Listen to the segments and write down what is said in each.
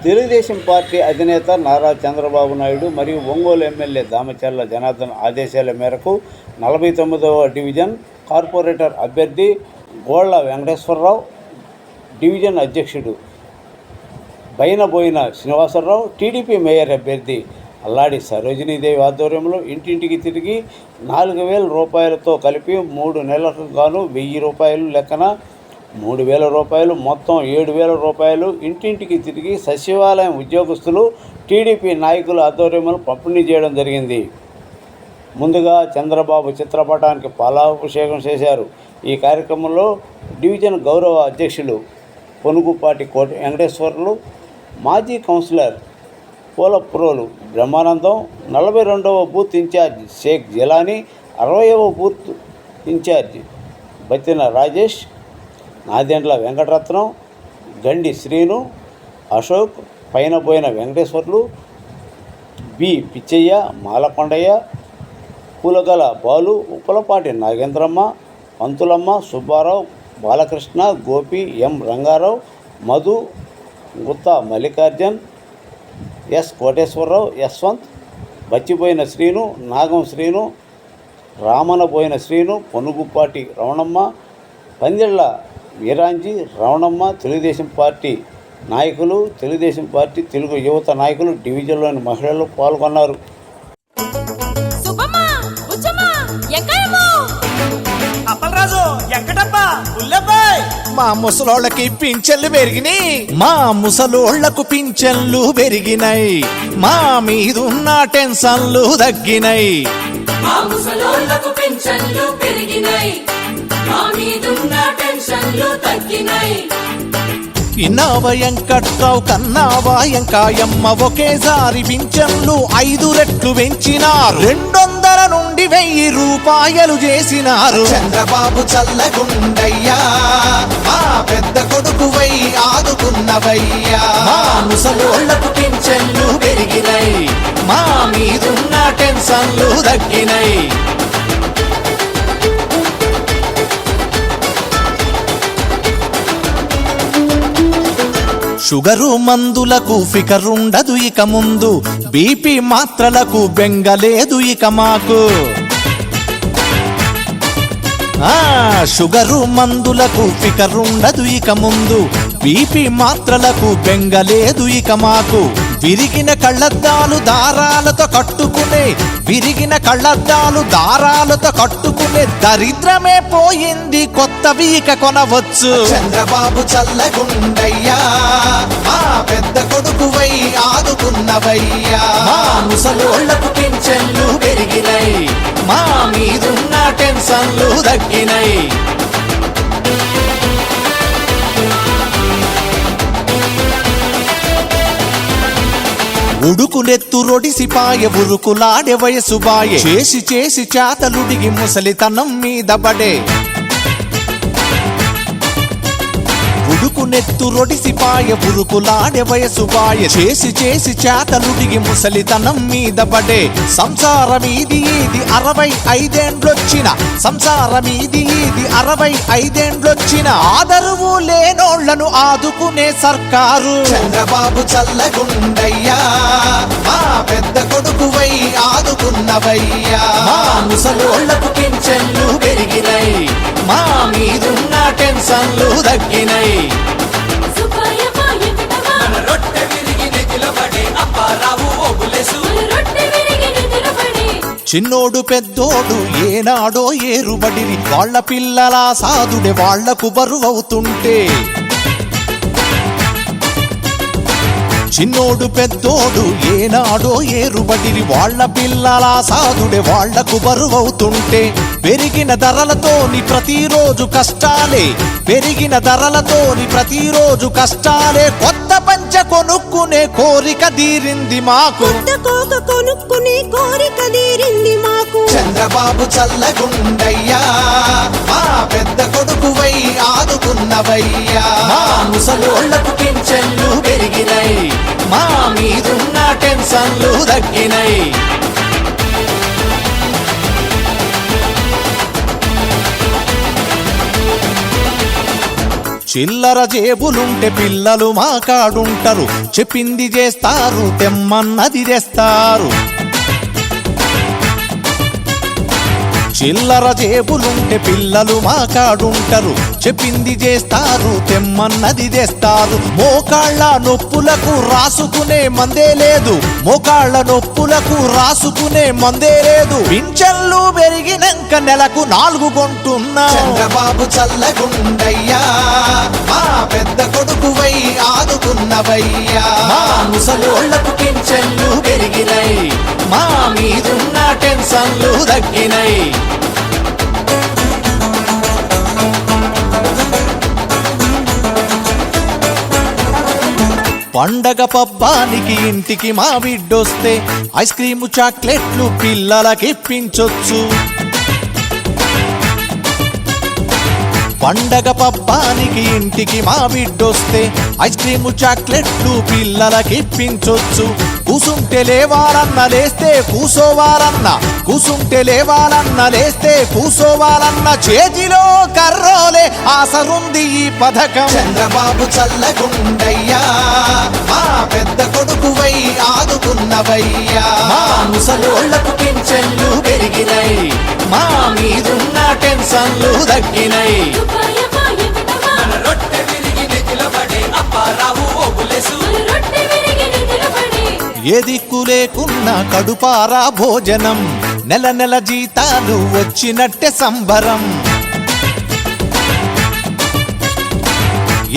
Telugu Desam party అధినేత నారా చంద్రబాబు నాయుడు మరియు Ongole MLA Damacharla Janardhan ఆదేశాల మేరకు 49వ డివిజన్ కార్పొరేటర్ అభ్యర్థి గోళ్ల వెంకటేశ్వరరావు, డివిజన్ అధ్యక్షుడు బైనబోయిన శ్రీనివాసరావు, టీడీపీ మేయర్ అభ్యర్థి అల్లాడి సరోజినీదేవి ఆధ్వర్యంలో ఇంటింటికి తిరిగి 4,000 రూపాయలతో కలిపి 3 నెలలకు గాను 1,000 రూపాయలు లెక్కన 3,000 రూపాయలు, మొత్తం 7,000 రూపాయలు ఇంటింటికి తిరిగి సచివాలయం ఉద్యోగస్తులు, టీడీపీ నాయకుల ఆధ్వర్యంలో పంపిణీ చేయడం జరిగింది. ముందుగా చంద్రబాబు చిత్రపటానికి పాలాభిషేకం చేశారు. ఈ కార్యక్రమంలో డివిజన్ గౌరవ అధ్యక్షులు పొనుగుపాటి కోటి వెంకటేశ్వర్లు, మాజీ కౌన్సిలర్ పూలప్రోలు బ్రహ్మానందం, 42వ బూత్ ఇన్ఛార్జ్ షేక్ జిలానీ, 60వ booth in charge Battina Rajesh, Nadendla Venkataratnam, Gandi Srinu, Ashok, Painaboina Venkateswarlu, B Pichaiah, Malakondaiah, Pulagala Balu, Uppalapati Nagendramma, Pantulamma, Subbarao, Balakrishna, Gopi, M Rangarao, Madhu, Gutta Mallikarjun, S Koteswararao, Yashwant, Bachipoyina Srinu, Nagam Srinu, Ramanaboina Srinu, Ponugupati Ramanamma, Pandilla Veeranji, Ramanamma, Telugu Desam party నాయకులు, తెలుగుదేశం పార్టీ తెలుగు యువత నాయకులు, డివిజన్లోని మహిళలు పాల్గొన్నారు. మా ముసలోళ్ళకి పింఛన్లు పెరిగినాయి, మా ముసలోళ్లకు పింఛన్లు పెరిగినాయి, మా మీదున్న టెన్షన్లు తగ్గినాయి. మా ముసలోళ్లకు పింఛన్లు పెరిగినాయి, మా మీదున్న టెన్షన్లు తగ్గినాయి. ఇన్నావ వెంకట్రావు, కన్నావా ఎంకాయమ్మ ఒకేసారి పింఛన్లు 5 రెట్లు పెంచినారు. 200 నుండి 1,000 రూపాయలు చేసినారు. చంద్రబాబు చల్లగుండయ్యా, మా పెద్ద కొడుకువై ఆదుకున్నవయ్యా. మా ముసలోళ్లకు పింఛన్లు పెరిగినాయి, మా మీదున్న టెన్షన్లు తగ్గినాయి. షుగరు మందులకు ఫికరుండదు ఇక ముందు, బీపీ మాత్రలకు బెంగలేదు ఇక మాకు. షుగరు మందులకు ఫికరుండదు ఇక ముందు, బీపీ మాత్రలకు బెంగలేదు ఇక మాకు. విరిగిన కళ్ళద్దాలు దారాలతో కట్టుకునే, విరిగిన కళ్ళద్దాలు దారాలతో కట్టుకునే దరిద్రమే పోయింది, కొత్తవి ఇక కొనవచ్చు. చంద్రబాబు చల్లగుండయ్యా, మా పెద్ద కొడుకువై ఆదుకున్నవయ్యా. మా ముసలోళ్లకు పింఛన్లు పెరిగినాయి, మా మీదున్న టెన్షన్లు తగ్గినాయి. ఉడుకు నెత్తు రొడిసిపాయ, ఉరుకులాడే వయసు బాయే, చేసి చేసి చేతలుడిగి ముసలితనం మీద పడే. ఉడుకు నెత్తు రొడిసిపాయ, ఉరుకులాడే వయసు బాయే, చేసి చేసి చేతలుడిగి ముసలితనం మీద పడే. సంసారమీది ఇది 65 ఏండ్లొచ్చిన, సంసారమీది ఇది 65 ఏండ్లొచ్చిన, ఆదరువు లేనోళ్లను ఆదుకునే సర్కారు. చంద్రబాబు చల్లగుండయ్యా, మా పెద్ద కొడుకువై ఆదుకున్నవయ్యా. మా ముసలోళ్లకు పింఛన్లు పెరిగినాయి, మా మీదున్న టెన్షన్లు తగ్గినాయి. చిన్నోడు పెద్దోడు ఏనాడో ఏరుబడిరి, వాళ్ళ పిల్లల సాదుడే వాళ్లకు బరువవుతుంటే. చిన్నోడు పెద్దోడు ఏనాడో ఏరుబడిరి, వాళ్ళ పిల్లల సాదుడే వాళ్లకు బరువవుతుంటే. పెరిగిన ధరలతోని ప్రతిరోజు కష్టాలే, పెరిగిన ధరలతోని ప్రతిరోజు కష్టాలే. కొత్త పంచ కొనుక్కునే కోరిక తీరింది మాకు, కొనుక్కునే కోరిక తీరింది మాకు. చంద్రబాబు చల్లగుండయ్యా, మా పెద్ద కొడుకువై ఆదుకున్నవయ్యా. మా ముసలోళ్లకు పింఛన్లు పెరిగినాయి, మా మీదున్న టెన్షన్లు తగ్గినాయి. చిల్లర జేబులుంటే పిల్లలు మా కాడుంటారు, చెప్పింది చేస్తారు, తెమ్మన్నది తెస్తారు. చిల్లర జేబులుంటే పిల్లలు మా కాడుంటారు, చెప్పింది చేస్తారు, తెమ్మన్నది తెస్తారు. మోకాళ్ళ నొప్పులకు రాసుకునే మందే లేదు, మోకాళ్ళ నొప్పులకు రాసుకునే మందే లేదు. పింఛన్లు పెరిగినాక నెలకు 4 కొంటున్నా. చంద్రబాబు చల్లగుండయ్యా, మా పెద్ద కొడుకువై ఆదుకున్నవయ్యా. మా ముసలోళ్లకు పింఛన్లు పెరిగినాయి, మా మీదున్న టెన్షన్లు తగ్గినాయి. పండగ పబ్బానికి ఇంటికి మా బిడ్డొస్తే ఐస్ క్రీము చాక్లెట్లు పిల్లలకిప్పించొచ్చు. పండగ పబ్బానికి ఇంటికి మా బిడ్డొస్తే ఐస్ క్రీము చాక్లెట్లు పిల్లలకిప్పించొచ్చు. కూసుంటే లేవాలన్న లేస్తే కూసోవాలన్న, కూసుంటే లేవాలన్న లేస్తే కూసోవాలన్న, చేతిలో కర్రోలే ఆసరుంది ఈ పథకం. చంద్రబాబు చల్లగుండయ్యా, మా పెద్ద కొడుకువై ఆదుకున్నవయ్యా. మా ముసలోళ్లకు పింఛన్లు పెరిగినాయి, మా మీదున్న టెన్షన్లు తగ్గినాయి. ఏ దిక్కు లేకున్నా కడుపారా భోజనం, నెల నెల జీతాలు వచ్చినట్టే సంబరం.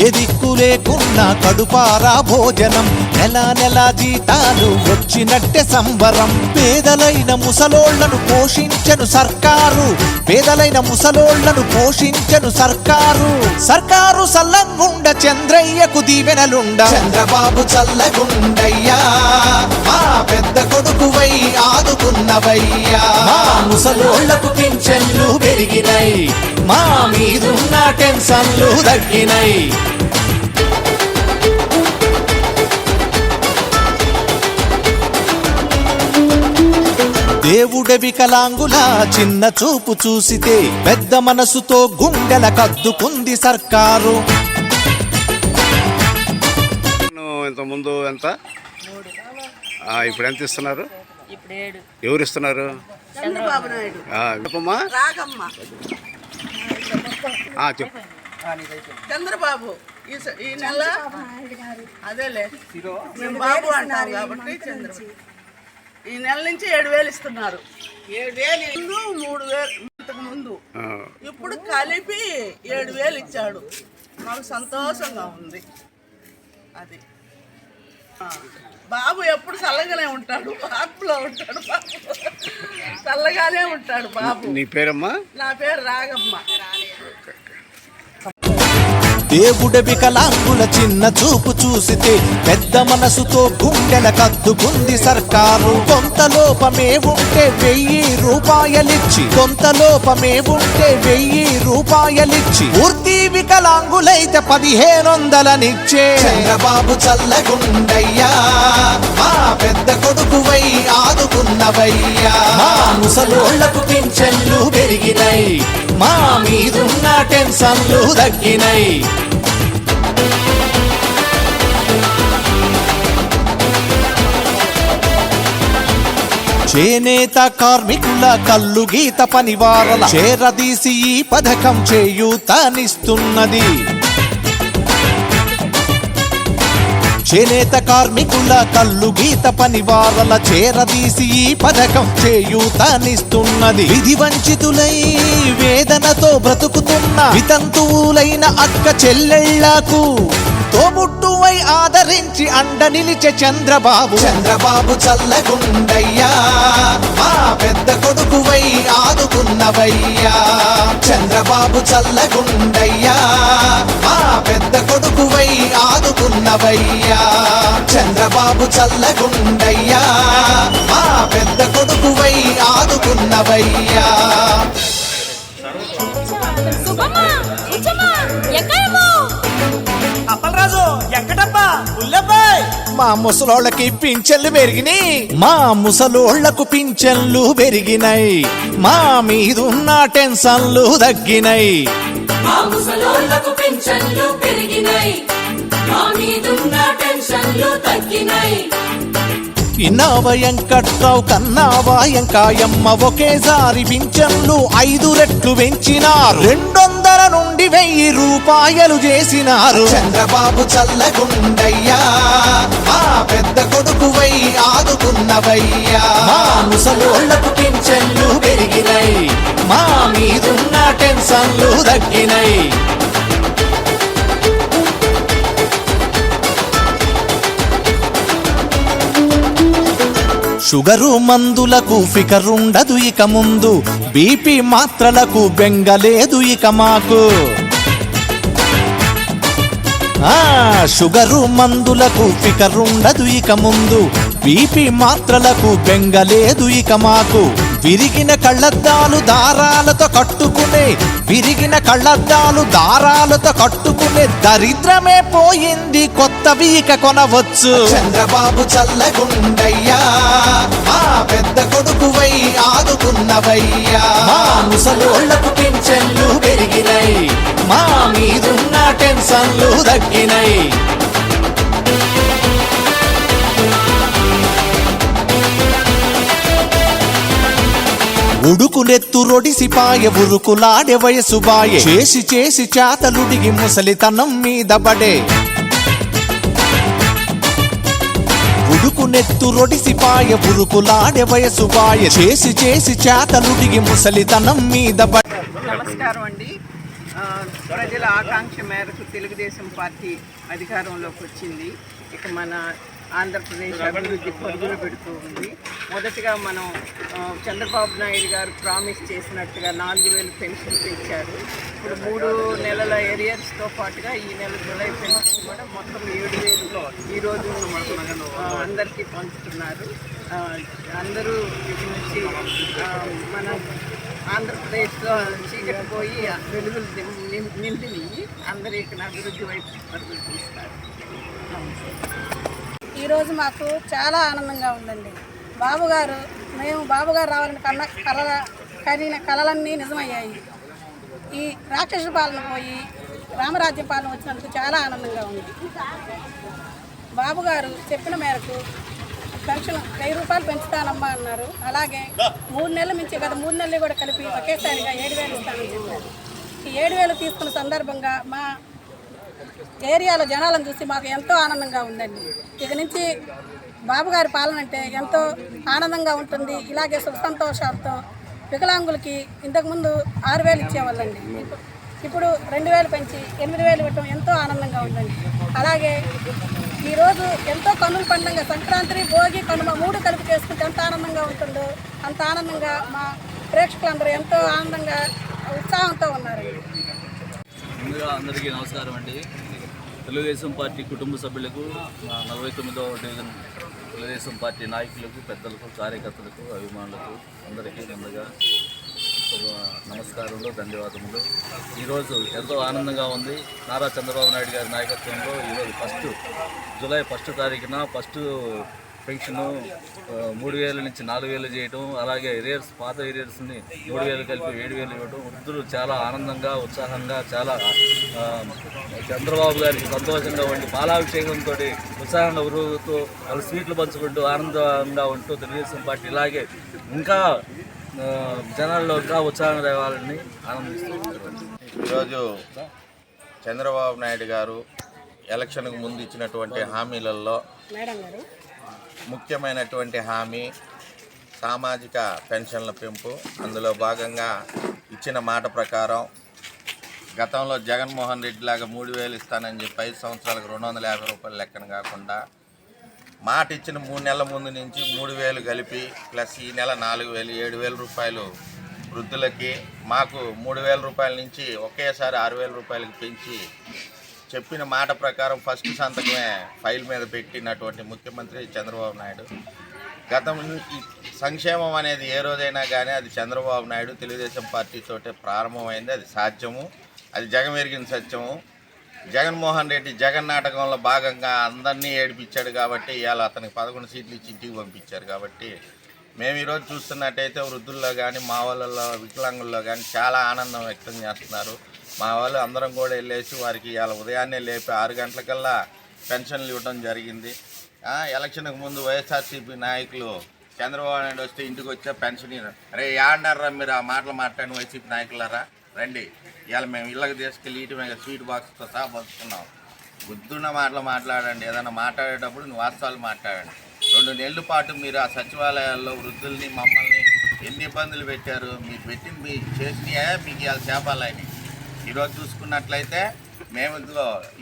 ఏ దిక్కు లేకున్నా కడుపారా భోజనం, నెల నెల జీతాలు వచ్చినట్టే సంబరం. పేదలైన ముసలోళ్లను పోషించను సర్కారు, పేదలైన ముసలోళ్లను పోషించను సర్కారు. సర్కారు సల్లంగుండ చంద్రయ్యకు దీవెనలుండ. చంద్రబాబు చల్లగుండయ్యా, మా పెద్ద కొడుకువై ఆదుకున్నవయ్యా. మా ముసలోళ్లకు పింఛన్లు పెరిగినాయి, మా మీదున్న టెన్షన్లు తగ్గినాయి. దేవుడ వికలాంగుల చిన్న చూపు చూసితే పెద్ద మనసుతో గుండెల కద్దుకుంది సర్కారు. ఇంతకుముందు ఎంత, ఇప్పుడు ఎంత ఇస్తున్నారు? ఎవరు ఇస్తున్నారు? చంద్రబాబు నాయుడు. చెప్పమ్మా. రాగమ్మ. చెప్పు. చంద్రబాబు ఈ నెల అదేలే మేము బాబు అంటాం కాబట్టి చంద్రబాబు ఈ నెల నుంచి 7,000 ఇస్తున్నారు. 7,000 ముందు 3,000 ఇంతకు ముందు, ఇప్పుడు కలిపి 7,000 ఇచ్చాడు. మాకు సంతోషంగా ఉంది. అది బాబు ఎప్పుడు చల్లగానే ఉంటాడు, బాబులో ఉంటాడు, బాబు చల్లగానే ఉంటాడు బాబు. నీ పేరమ్మా? నా పేరు రాగమ్మ. దేవుడ వికలాంగుల చిన్న చూపు చూసితే పెద్ద మనసుతో గుండెల కద్దుకుంది సర్కారు. కొంత లోపమే ఉంటే 1,000 రూపాయలిచ్చి, కొంత లోపమే ఉంటే 1,000 రూపాయలిచ్చి, పూర్తి వికలాంగులైతే 1,500నిచ్చే. చంద్రబాబు చల్లగుండయ్యా, మా పెద్ద కొడుకువై ఆదుకున్నవయ్యా. మా ముసలోళ్లకు పింఛన్లు పెరిగినాయి, మా మీదున్న టెన్షన్లు తగ్గినాయి. చేనేత కార్మికుల కల్లు గీత పనివారల చేరదీసి ఈ పథకం చేయూతనిస్తున్నది. చేనేత కార్మికుల కల్లు గీత పనివారల చేరదీసి ఈ పథకం చేయూతనిస్తున్నది. విధి వంచితులై వేదనతో బ్రతుకుతున్న వితంతువులైన అక్క చెల్లెళ్లకు తోబుట్టువై ఆదరించి అండ నిలిచే చంద్రబాబు. చంద్రబాబు చల్లగుండయ్యా, మా పెద్ద కొడుకువై ఆదుకున్నవయ్యా. చంద్రబాబు చల్లగుండయ్యా, మా పెద్ద కొడుకువై ఆదుకున్నవయ్యా. చంద్రబాబు చల్లగుండయ్యా, మా పెద్ద కొడుకువై ఆదుకున్నవయ్యా. అప్పలరాజు ఎక్కడబ్బా? ఉల్లబ్బాయ్. మా ముసలోళ్ళకి పింఛన్లు పెరిగినాయి, మా ముసలోళ్లకు పింఛన్లు పెరిగినాయి, మా మీదున్న టెన్షన్లు తగ్గినాయి. మా ముసలోళ్లకు పింఛన్లు పెరిగినాయి మా మీదున్న టెన్షన్లు తగ్గినాయి ఇన్నావ వెంకట్రావు కన్నావా ఎంకాయమ్మ ఒకేసారి పింఛన్లు 5 రెట్లు పెంచినారు 200 నుండి 1000 రూపాయలు చేసినారు చంద్రబాబు చల్లగుండయ్యా మా పెద్ద కొడుకువై ఆదుకున్నవయ్యా మా ముసలోళ్లకు పింఛన్లు పెరిగినాయి మా మీదున్న టెన్షన్లు తగ్గినాయి షుగరు మందులకు ఫికరుండదు ఇక ముందు బీపీ మాత్రలకు బెంగలేదు ఇక మాకు షుగరు మందులకు ఫికరుండదు ఇక ముందు బీపీ మాత్రలకు బెంగలేదు ఇక మాకు విరిగిన కళ్ళద్దాలు దారాలతో కట్టుకునే దరిద్రమే పోయింది కొత్తవి ఇక కొనవచ్చు చంద్రబాబు చల్లగుండయ్యా మా పెద్ద కొడుకువై ఆదుకున్నవయ్యా మా ముసలోళ్లకు పింఛన్లు పెరిగినాయి మా మీదున్న టెన్షన్లు తగ్గినాయి ఉడుకునెత్తు రొడిసిపాయ ఉరుకులాడే వయసు బాయే చేసి చేతలుడిగి ముసలితనం మీద పడే ఉడుకునెత్తు రొడిసిపాయ ఉరుకులాడే వయసు బాయే చేసి చేతలుడిగి ముసలితనం మీద పడే నమస్కారం అండి. ప్రజల ఆకాంక్ష మేరకు తెలుగుదేశం పార్టీ అధికారంలోకి వచ్చింది. ఇక మన ఆంధ్రప్రదేశ్ అభివృద్ధి పరుగులు పెడుతూ ఉంది. మొదటగా మనం చంద్రబాబు నాయుడు గారు ప్రామిస్ చేసినట్టుగా 4000 పెన్షన్ పెంచారు. ఇప్పుడు 3 నెలల ఏరియర్స్తో పాటుగా ఈ నెల జూలై పెన్షన్ కూడా మొత్తం 7000 ఈరోజు అందరికీ పంచుతున్నారు. అందరూ ఇటు నుంచి మన ఆంధ్రప్రదేశ్లో చీకటి పోయి వెలుగులు నిండిని అందరూ ఇక్కడ అభివృద్ధి వైపు పరుగులు తీస్తారు. ఈరోజు మాకు చాలా ఆనందంగా ఉందండి. మేము బాబుగారు రావాలని కనిన కలలన్నీ నిజమయ్యాయి. ఈ రాక్షస పాలన పోయి రామరాజ్య పాలన వచ్చినందుకు చాలా ఆనందంగా ఉంది. బాబుగారు చెప్పిన మేరకు పెన్షన్ 1000 రూపాయలు పెంచుతానమ్మా అన్నారు. అలాగే 3 నెలల నుంచి గత 3 నెలలు కూడా కలిపి ఒకేసారిగా 7000 ఇస్తానని చెప్పారు. ఈ 7000 తీసుకున్న సందర్భంగా మా ఏరియాలో జనాలను చూసి మాకు ఎంతో ఆనందంగా ఉందండి. ఇక నుంచి బాబుగారి పాలన అంటే ఎంతో ఆనందంగా ఉంటుంది. ఇలాగే సుఖ సంతోషాలతో వికలాంగులకి ఇంతకుముందు 6000 ఇచ్చేవాళ్ళండి. ఇప్పుడు 2000 పెంచి 8000 ఇవ్వటం ఎంతో ఆనందంగా ఉందండి. అలాగే ఈరోజు ఎంతో కన్నుల పండుగ సంక్రాంతి, భోగి, కనుమ 3 కలిపి చేసుకుంటే ఎంత ఆనందంగా ఉంటుందో అంత ఆనందంగా మా ప్రేక్షకులందరూ ఎంతో ఆనందంగా ఉత్సాహంతో ఉన్నారండి. ముందుగా అందరికీ నమస్కారం అండి. తెలుగుదేశం పార్టీ కుటుంబ సభ్యులకు 49వ డివిజన్ తెలుగుదేశం పార్టీ నాయకులకు, పెద్దలకు, కార్యకర్తలకు, అభిమానులకు అందరికీ ముందుగా నమస్కారములు, ధన్యవాదములు. ఈరోజు ఎంతో ఆనందంగా ఉంది. నారా చంద్రబాబు నాయుడు గారి నాయకత్వంలో ఈరోజు జూలై 1 తారీఖున ఫస్ట్ పెన్షన్ 3000 నుంచి 4000 చేయటం, అలాగే పాత ఏరియర్స్ని 3000 కలిపి 7000 ఇవ్వడం, వృద్ధులు చాలా ఆనందంగా, ఉత్సాహంగా, చాలా చంద్రబాబు గారికి సంతోషంగా ఉండి పాలాభిషేకంతో ఉత్సాహంగా ఉరుగుతూ వాళ్ళు స్వీట్లు పంచుకుంటూ ఆనందంగా ఉంటూ తెలుగుదేశం పార్టీ ఇలాగే ఇంకా జనాల్లో ఇంకా ఉత్సాహం రావాలని ఆనందిస్తున్నారు. ఈరోజు చంద్రబాబు నాయుడు గారు ఎలక్షన్కు ముందు ఇచ్చినటువంటి హామీలలో ముఖ్యమైనటువంటి హామీ సామాజిక పెన్షన్ల పెంపు. అందులో భాగంగా ఇచ్చిన మాట ప్రకారం గతంలో జగన్మోహన్ రెడ్డి లాగా 3000 ఇస్తానని చెప్పి 5 సంవత్సరాలకు 250 రూపాయలు లెక్కన కాకుండా మాట ఇచ్చిన 3 నెలల ముందు నుంచి 3000 కలిపి ప్లస్ ఈ నెల 4000, 7000 రూపాయలు వృద్ధులకి, మాకు 3000 రూపాయల నుంచి ఒకేసారి 6000 రూపాయలకి పెంచి చెప్పిన మాట ప్రకారం ఫస్ట్ సంతకమే ఫైల్ మీద పెట్టినటువంటి ముఖ్యమంత్రి చంద్రబాబు నాయుడు. గతం సంక్షేమం అనేది ఏ రోజైనా కానీ అది చంద్రబాబు నాయుడు తెలుగుదేశం పార్టీతోటే ప్రారంభమైంది. అది సాధ్యము, అది జగమెరిగిన సత్యము. జగన్మోహన్ రెడ్డి జగన్ నాటకంలో భాగంగా అందరినీ ఏడిపించాడు కాబట్టి ఇవాళ అతనికి 11 సీట్లు ఇచ్చి ఇంటికి పంపించారు. కాబట్టి మేము ఈరోజు చూస్తున్నట్టయితే వృద్ధుల్లో కానీ, మా వాళ్ళల్లో, వికలాంగుల్లో కానీ చాలా ఆనందం వ్యక్తం చేస్తున్నారు. మా వాళ్ళు అందరం కూడా వెళ్ళేసి వారికి ఇవాళ ఉదయాన్నే లేపి 6 గంటలకల్లా పెన్షన్లు ఇవ్వడం జరిగింది. ఎలక్షన్కి ముందు వైఎస్ఆర్సీపీ నాయకులు చంద్రబాబు నాయుడు వస్తే ఇంటికి వచ్చే పెన్షన్ అరే ఏడన్నారా మీరు ఆ మాటలు మాట్లాడిన వైసీపీ నాయకులారా రండి, ఇవాళ మేము ఇళ్ళకి తీసుకెళ్ళి ఇటు మీద స్వీట్ బాక్స్తో సహా పంచుకున్నాం. బుద్ధున్న మాటలు మాట్లాడండి, ఏదైనా మాట్లాడేటప్పుడు వాస్తవాలు మాట్లాడండి. 2 నెలల పాటు మీరు ఆ సచివాలయాల్లో వృద్ధుల్ని మమ్మల్ని ఎన్ని ఇబ్బందులు పెట్టారు. మీరు పెట్టింది మీకు చేసినాయా, మీకు ఇవాళ చేపాలని. ఈరోజు చూసుకున్నట్లయితే మేము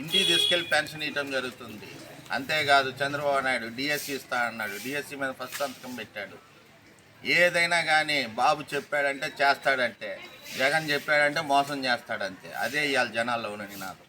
ఇంటికి తీసుకెళ్ళి పెన్షన్ ఇవ్వడం జరుగుతుంది. అంతేకాదు చంద్రబాబు నాయుడు డిఎస్సి ఇస్తా అన్నాడు, డిఎస్సి మీద ఫస్ట్ సంతకం పెట్టాడు. ఏదైనా కానీ బాబు చెప్పాడంటే చేస్తాడంటే, జగన్ చెప్పాడంటే మోసం చేస్తాడంతే. అదే ఇవాళ జనాల్లో ఉన్న నినాదం.